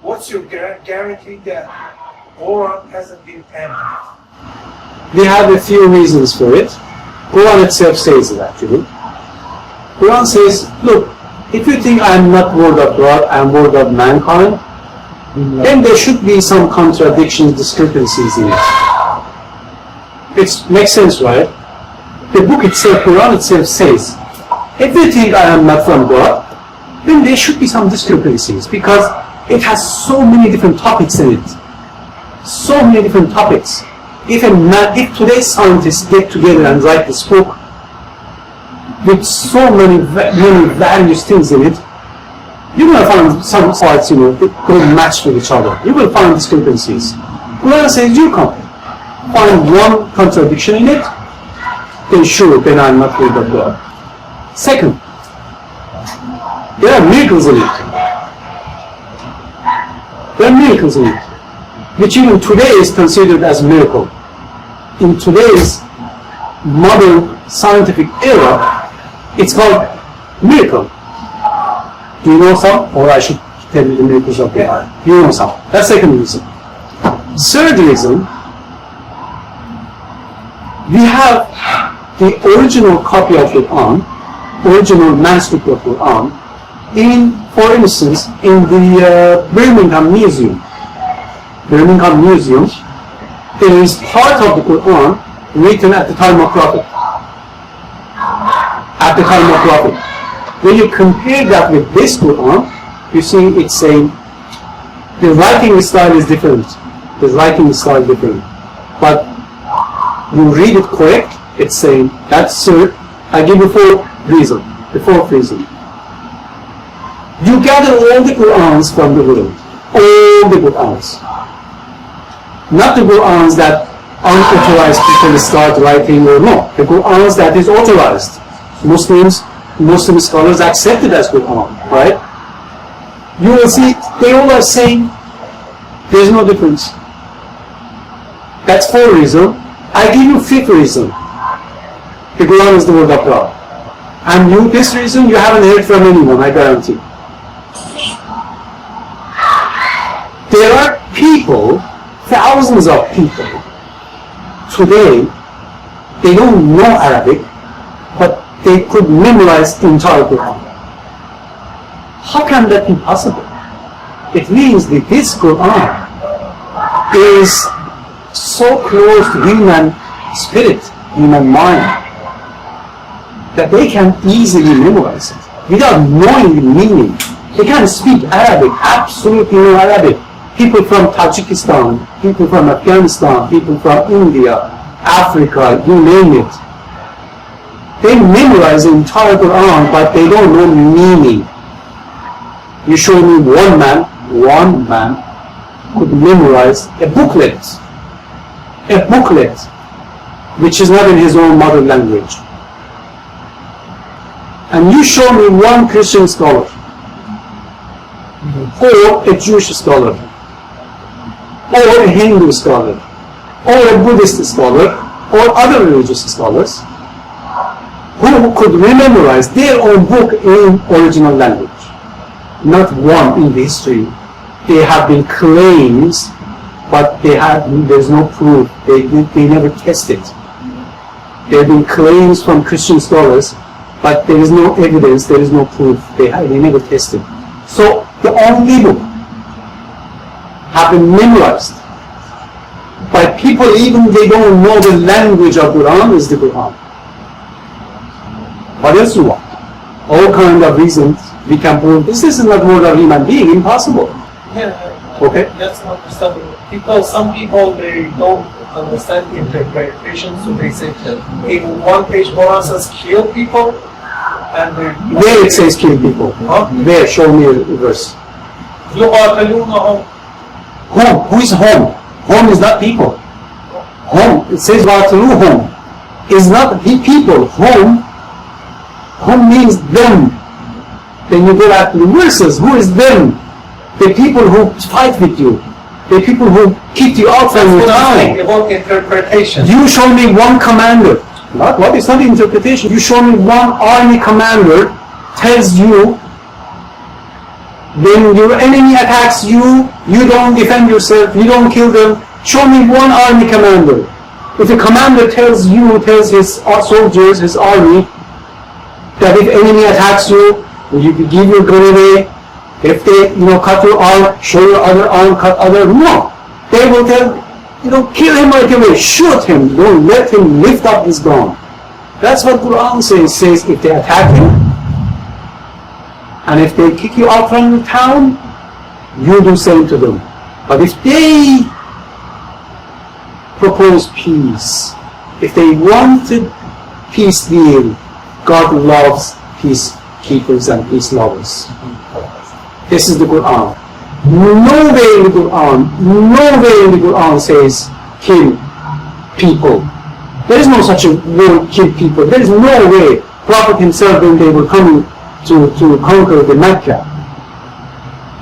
what's your guarantee that Qur'an hasn't been tampered? We have a few reasons for it. Qur'an itself says it actually. Qur'an says, look, if you think I am not word of God, I am word of mankind, then there should be some contradictions, discrepancies in it. It makes sense, right? The book itself, Qur'an itself says, if you think I am not from God, then there should be some discrepancies because it has so many different topics in it. So many different topics. If today's scientists get together and write this book with so many various things in it, you're going to find some parts, that don't match with each other. You will find discrepancies. Qur'an says you can find one contradiction in it, then sure, then I'm not word of God. Second, there are miracles in it. There are miracles in it, which even today is considered as miracle. In today's modern scientific era, it's called miracle. Do you know some? Or I should tell you the miracles of God? You know some. That's second reason. Third reason, we have the original copy of Qur'an, original manuscript of Qur'an, for instance, in the Birmingham Museum. Birmingham Museum, there is part of the Qur'an written at the time of Prophet. At the time of Prophet. When you compare that with this Qur'an, you see it's saying the writing style is different. The writing style is different. But you read it correct, it's saying, that's third. I give you fourth reason. The fourth reason. You gather all the Qur'ans from the world. All the Qur'ans. Not the Qur'ans that unauthorized people start writing or no. The Qur'ans that is authorized. Muslim scholars accept it as Qur'an, right? You will see, they all are saying, there is no difference. That's fourth reason. I give you fifth reason. The Qur'an is the word of God. And you, this reason, you haven't heard from anyone, I guarantee. There are people, thousands of people, today, they don't know Arabic, but they could memorize the entire Qur'an. How can that be possible? It means that this Qur'an is so close to human spirit, human mind, that they can easily memorize it without knowing the meaning. They can speak Arabic, absolutely no Arabic. People from Tajikistan, people from Afghanistan, people from India, Africa, you name it. They memorize the entire Quran, but they don't know meaning. You show me one man could memorize a booklet, which is not in his own mother language. And you show me one Christian scholar, or a Jewish scholar, or a Hindu scholar, or a Buddhist scholar, or other religious scholars, who could memorize their own book in original language. Not one in the history. There have been claims, but there's no proof. They never tested. There have been claims from Christian scholars, but there is no evidence, there is no proof. They never tested. So the only book have been memorized by people even they don't know the language of Quran is the Quran. What else do you want? All kinds of reasons we can prove this is not word of human being, impossible. Yeah, okay. That's not understandable. Some people they don't understand the interpretation, so they say in one page Quran says kill people, and where it says kill people? Huh? Where? Show me a verse. يقاتلونهم. Home. Who is home? Home is not people. Home. It says وَاتَلُوهُمْ is not people. Home means them. Then you go back to the verses. Who is them? The people who fight with you. The people who kick you out from your town. About interpretation. You show me one commander. What is not interpretation? You show me one army commander tells you When your enemy attacks you, you don't defend yourself, you don't kill them. Show me one army commander. If a commander tells his soldiers, his army, that if enemy attacks you, you give your gun away. If they, cut your arm, show your other arm, cut other. No, they will tell, kill him right away, shoot him. Don't let him lift up his gun. That's what Qur'an says. If they attack you, and if they kick you out from the town, you do same to them. But if they propose peace, if they wanted peace deal, God loves peacekeepers and peace lovers. This is the Qur'an. Nowhere in the Qur'an says kill people. There is no such a word, kill people. There is no way. Prophet himself, when they were coming to conquer the Mecca,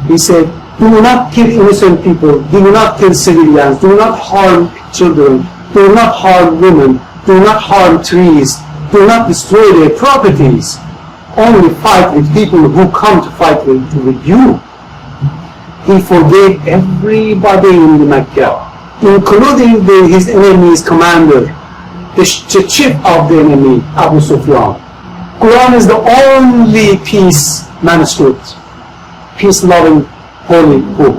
he said, do not kill innocent people, do not kill civilians, do not harm children, do not harm women, do not harm trees, do not destroy their properties. Only fight with people who come to fight with you. He forgave everybody in the Mecca, including his enemy's commander, the chief of the enemy, Abu Sufyan. Quran is the only peace manuscript, peace-loving holy book.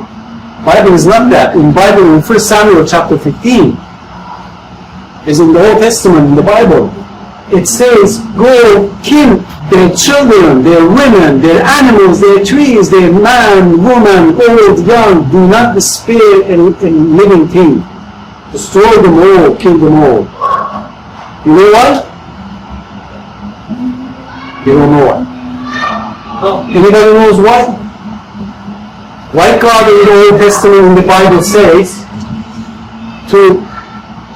Bible is not that. In Bible, in 1 Samuel chapter 15, is in the Old Testament, in the Bible, it says, go kill their children, their women, their animals, their trees, their man, woman, old, young. Do not spare any living thing. Destroy them all, kill them all. You know what? You don't know what. Anybody knows why? Why God in the Old Testament in the Bible says to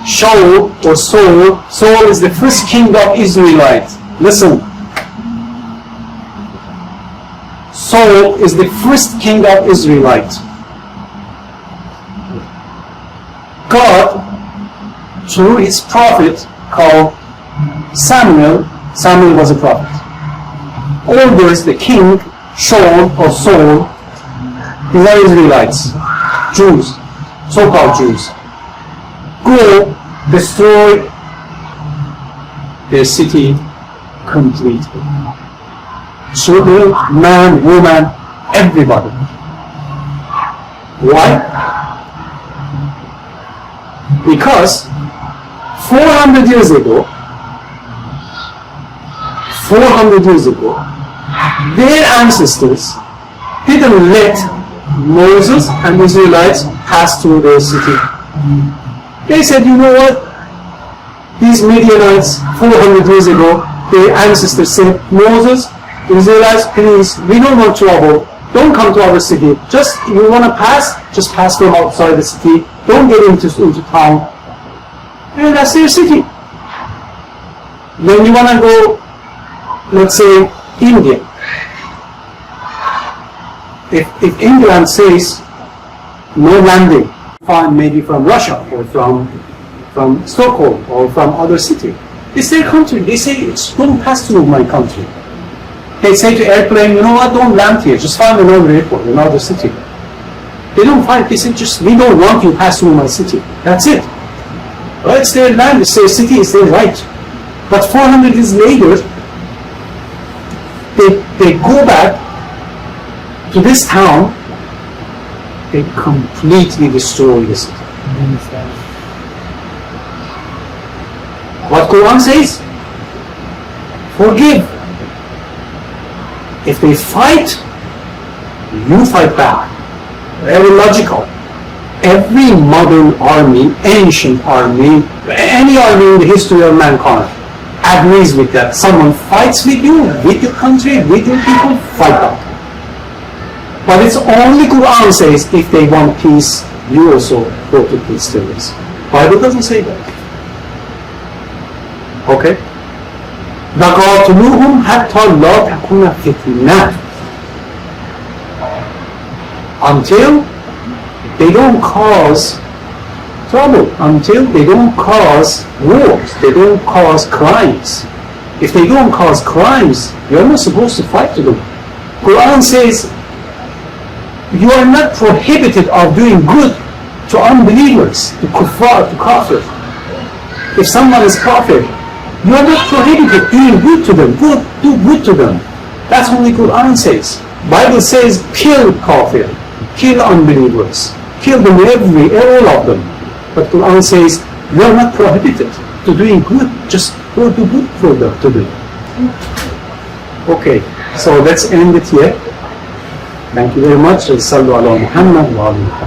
Shaul or Saul is the first king of Israelites. Listen. Saul is the first king of Israelites. God, through his prophet called Samuel was a prophet, orders the king, Shaul or Saul, these are Israelites, Jews, so-called Jews, go destroy their city completely. Children, man, woman, everybody. Why? Because 400 years ago, their ancestors didn't let Moses and the Israelites pass through their city. They said, you know what? These Midianites, 400 years ago, their ancestors said, Moses, Israelites, please, we don't want trouble. Don't come to our city. Just, you want to pass? Just pass from outside the city. Don't get into town. And that's their city. Then you want to go, let's say, India. If England says no landing, fine, maybe from Russia or from Stockholm or from other city. It's their country. They say, don't pass through my country. They say to airplane, you know what, don't land here. Just find another airport, another city. They don't find, they say, just, we don't want you to pass through my city. That's it. Well, it's their land, it's their city, it's their right. But 400 years later, they go back to this town, they completely destroy the city. What Quran says? Forgive. If they fight, you fight back. Very logical. Every modern army, ancient army, any army in the history of mankind agrees with that. Someone fights with you, with your country, with your people, fight back. But it's only Quran says if they want peace, you also go to peace terms. Bible doesn't say that. Okay? وَقَاتِلُوهُمْ حَتَّى لَا تَكُونَ فِتْنَةٌ. Until they don't cause trouble, until they don't cause wars, they don't cause crimes. If they don't cause crimes, you're not supposed to fight to them. Quran says, you are not prohibited of doing good to unbelievers, to kuffar, to kafir. If someone is kafir, you are not prohibited doing good to them. Do good to them. That's what the Qur'an says. Bible says kill kafir, kill unbelievers, kill them all of them. But Qur'an says you are not prohibited to doing good. Just go do good for them to do. Okay, so let's end it here. Thank you very much. Sallu ala Muhammad wa ala